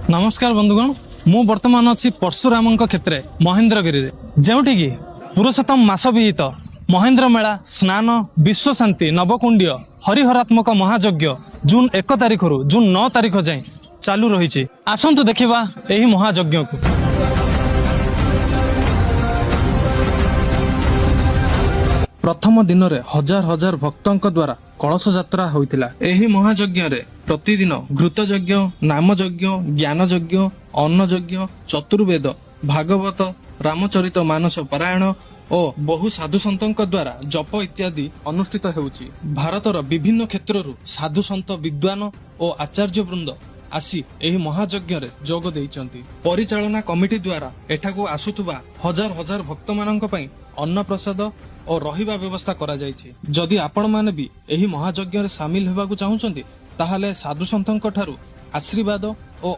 नमस्कार बंधुगण मु वर्तमान अच्छी परशुराम क्षेत्र महेन्द्रगिरी जोटि की पुरुषोत्तम मास विहित महेन्द्र मेला स्नान विश्व शांति नवकुंडीय हरिहरात्मक महायज्ञ जून 1 तारिख रु जून 9 तारिख जाए चालू रही। आसतु देखा यही महायज्ञ को। प्रथम दिन में हजार हजार भक्तों द्वारा कलश यात्रा होइतिला। एही महायज्ञ रे प्रतिदिन घृत यज्ञ, नाम यज्ञ, ज्ञान यज्ञ, अन्न यज्ञ, चतुर्वेद, भागवत, रामचरित मानस पारायण और बहु साधु सन्तों द्वारा जप इत्यादि अनुष्ठित हेउची। भारतर विभिन्न क्षेत्ररु साधु सन्त विद्वान और आचार्य वृंद आसी एही महायज्ञ रे जोग देइचंती। परिचालना कमिटी द्वारा एठाकू आसुतुबा हजार हजार भक्त मानक पई अन्न प्रसाद और रहिबा व्यवस्था करा जायछि। जदि आपण माने भी एही महायज्ञ रे शामिल हेबाकू चाहुचंती ताहाले साधु सन्तों ठारू आशीर्वाद और